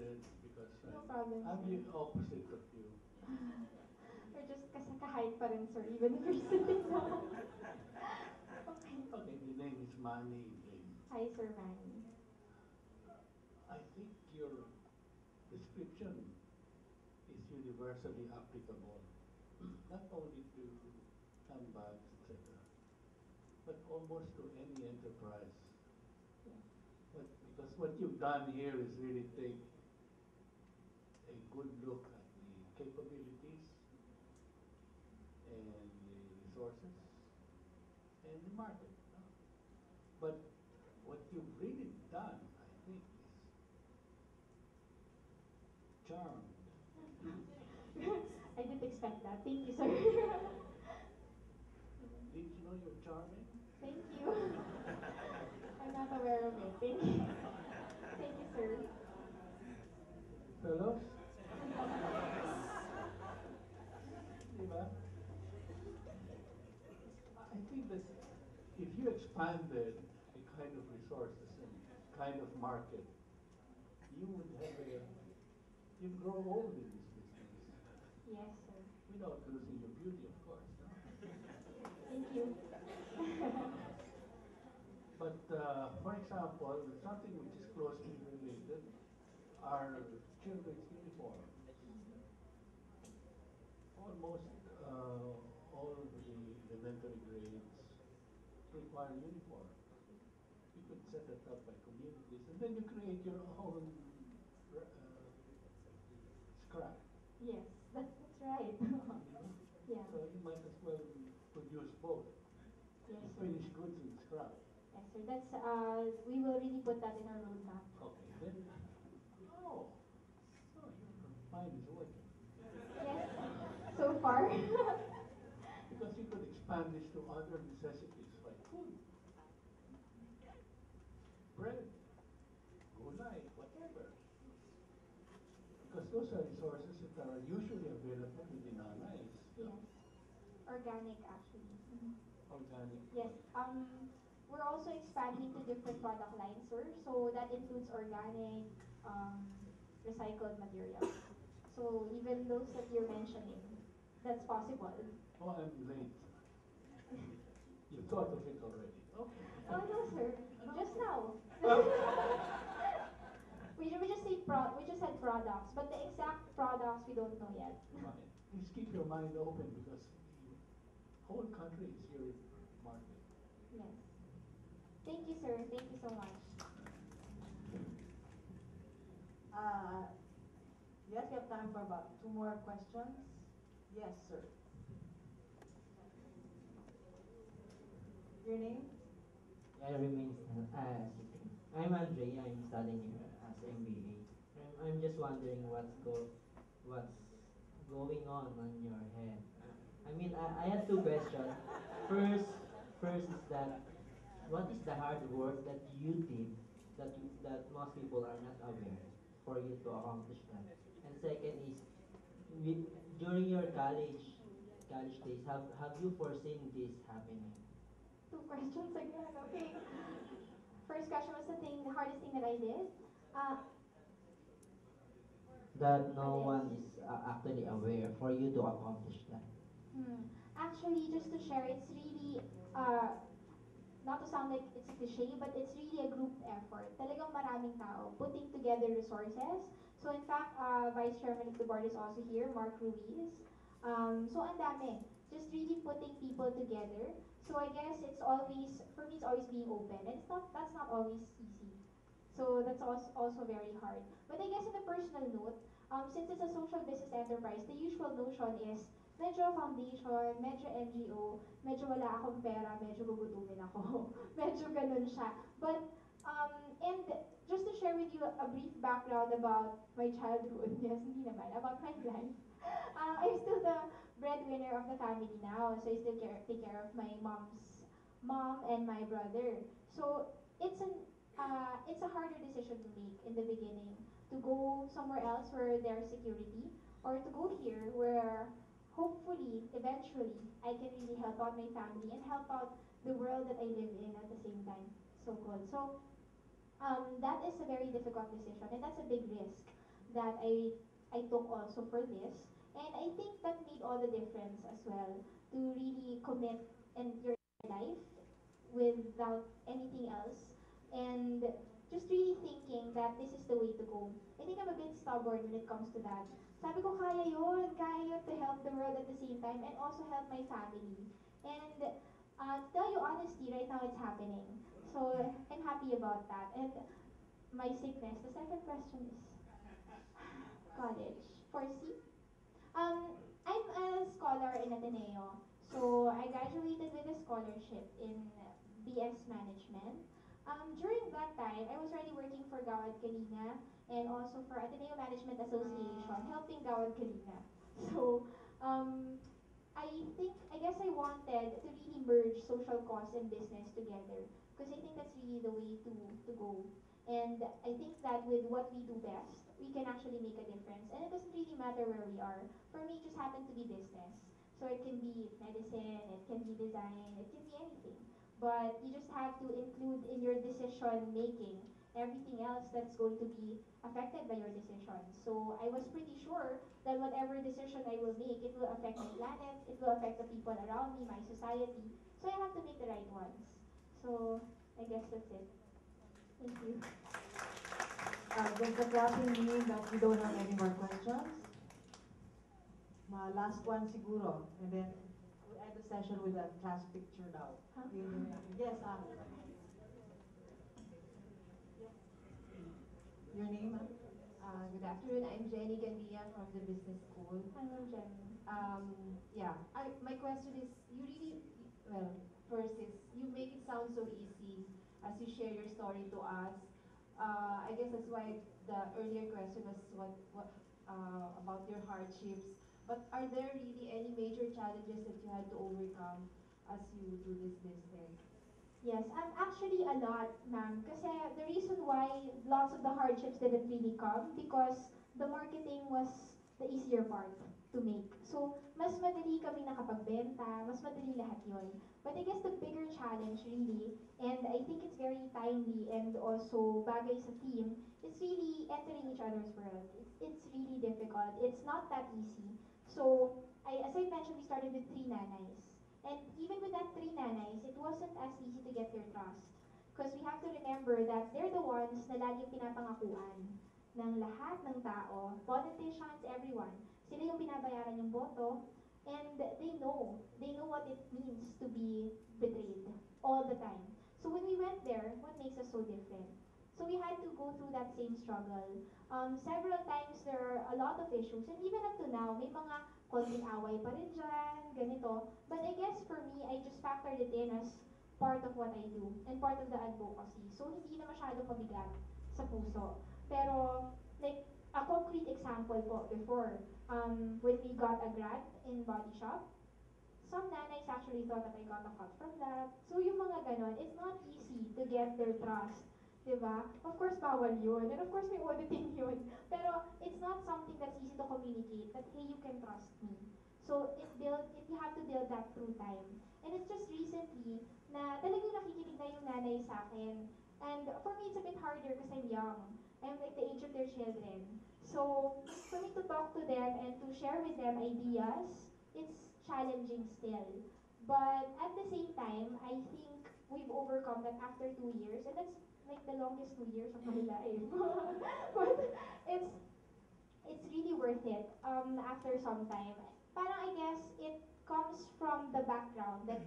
excited because No problem, I'm sir. the opposite of you. We're just kasi kahide pa rin, sir, even if you're sitting down. Okay. Okay, the name is Manny Lim. Hi, Sir Manny. I think your description is universally applicable, not only to handbags, etc., but almost to any enterprise. Yes. But because what you've done here is really take a good look at the capabilities and the resources and the market. No? But what you've really done, I think, is charmed. I didn't expect that. Thank you, sir. Did you know you're charming? Thank you. I'm not aware of it. Thank you. Thank you, sir. Fellows? Diba? I think that if you expanded a kind of resources and kind of market, you would have you'd grow old in this business Yes, sir. without losing your beauty, of course. No? Thank you. But for example, something which is closely related are children's uniforms. Almost all of the elementary grades require uniform. You could set it up by communities, and then you create your own scrap. Yes, that's right. Yeah. So you might as well produce both, Yes, the sir. finished goods and scrap. Yes, sir. That's we will really put that in our roadmap. Okay, then, oh, oh, your mind is working. Yes, so far. Because you could expand this to other necessities like food, bread, gulay, whatever. Because those are resources that are usually available within our lives. Yes. Organic, actually. Mhm. Organic. Yes. We're also expanding to different product lines, sir. So that includes organic, um, recycled materials. So even those that you're mentioning, that's possible. Oh, I'm late. You thought of it already. Okay. Oh no, sir. Just now. We just we just said products, but the exact products we don't know yet. Right. Please keep your mind open because the whole country is your market. Yes. Thank you, sir. Thank you so much. Uh, yes, we have time for about two more questions. Yes, sir. Your name? I remain sitting. I'm Andre. I'm studying here as MBA. I'm just wondering what's going on your head. I had two questions. First, first is that what is the hard work that you did that most people are not aware for you to accomplish that? And second is, with, during your college days, have you foreseen this happening? Two questions again. Okay. First question was the hardest thing that I did. Uh, That no for one this. is actually aware for you to accomplish that. Hmm. Actually, just to share, it's really not to sound like it's a cliche, but it's really a group effort. Talagang maraming tao putting together resources. So in fact, Vice Chairman of the board is also here, Mark Ruiz. So ang dami, just really putting people together. So I guess it's always, for me, it's always being open. And that's not always easy. So that's also very hard. But I guess on a personal note, since it's a social business enterprise, the usual notion is medyo foundation, medyo NGO, medyo wala akong pera, medyo gugutumin ako. Medyo ganun siya. But, and just to share with you a brief background about my childhood, yes, hindi naman, about my life. I'm still the breadwinner of the family now, so I still take care of my mom's mom and my brother. So it's a harder decision to make in the beginning to go somewhere else where there's security or to go here where hopefully eventually I can really help out my family and help out the world that I live in at the same time, so called. So that is a very difficult decision and that's a big risk. that I took also for this. And I think that made all the difference as well to really commit in your life without anything else and just really thinking that this is the way to go. I think I'm a bit stubborn when it comes to that. Sabi ko, kaya yun to help the world at the same time and also help my family. And to tell you honestly, right now it's happening. So I'm happy about that. And my sickness, the second question is college. 4C? I'm a scholar in Ateneo. So I graduated with a scholarship in BS Management. During that time, I was already working for Gawad Kalina and also for Ateneo Management Association, helping Gawad Kalina. So I guess I wanted to really merge social cause and business together because I think that's really the way to go. And I think that with what we do best, we can actually make a difference. And it doesn't really matter where we are. For me, it just happened to be business. So it can be medicine, it can be design, it can be anything. But you just have to include in your decision making everything else that's going to be affected by your decision. So I was pretty sure that whatever decision I will make, it will affect my planet, it will affect the people around me, my society. So I have to make the right ones. So I guess that's it. Thank you. Does the clapping mean that we don't have any more questions? Last one siguro, and then we'll end the session with a class picture now. Huh? Yes, your name? Good afternoon. I'm Jenny Gandia from the business school. Hello, Jen. Yeah, my question is, you really, well, first is, you make it sound so easy as you share your story to us. I guess that's why the earlier question was about your hardships. But are there really any major challenges that you had to overcome as you do this business? Yes, actually a lot, ma'am. Kasi the reason why lots of the hardships didn't really come because the marketing was the easier part to make. So, mas madali kami nakapagbenta, mas madali lahat yun. But I guess the bigger challenge really, and I think it's very timely and also bagay sa theme, is really entering each other's world. It's really difficult. It's not that easy. So, as I mentioned, we started with 3 nanays. And even with that 3 nanays, it wasn't as easy to get their trust. Because we have to remember that they're the ones na laging pinapangakuan ng lahat ng tao, politicians, everyone. Sila yung binabayaran yung boto, and they know what it means to be betrayed all the time. So when we went there, what makes us so different? So we had to go through that same struggle. Several times there are a lot of issues, and even up to now, may mga konting away pa rin dyan, ganito. But I guess for me, I just factored it in as part of what I do and part of the advocacy. So hindi na masyadong mabigat sa puso. Pero, like, a concrete example po before, when we got a grant in body shop, some nanays actually thought that I got a cut from that. So yung mga ganon, it's not easy to get their trust. Diba? Of course, bawal yun. And of course, may auditing yun. Pero it's not something that's easy to communicate that, hey, you can trust me. So you have to build that through time. And it's just recently na talagang nakikinig na yung nanay sa akin. And for me, it's a bit harder because I'm young. I'm like the age of their children. So for me to talk to them and to share with them ideas, it's challenging still. But at the same time, I think we've overcome that after 2 years. And that's like the longest 2 years of my life. But it's really worth it after some time. Parang I guess it comes from the background that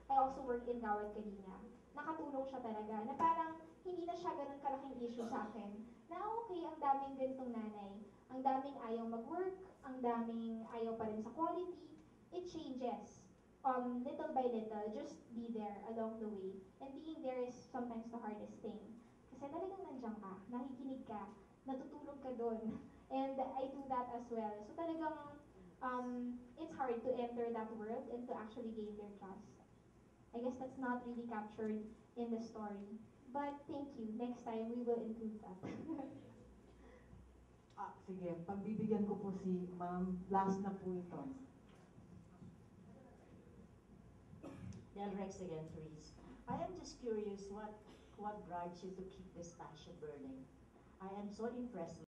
I also work in Gawad Kalina. Nakatulong siya talaga na parang hindi na siya ganun kalaking issue sa akin. Na okay, ang daming ganitong nanay. Ang daming ayaw mag-work, ang daming ayaw pa rin sa quality. It changes. Little by little, just be there along the way. And being there is sometimes the hardest thing. Kasi talagang nandiyan ka, nakikinig ka, natutulog ka doon. And I do that as well. So talagang, it's hard to enter that world and to actually gain their trust. I guess that's not really captured in the story. But thank you. Next time, we will include that. Sige, pagbibigyan ko po si Ma'am. Last na po ito. Del Rex again, Reese. I am just curious what drives you to keep this passion burning. I am so impressed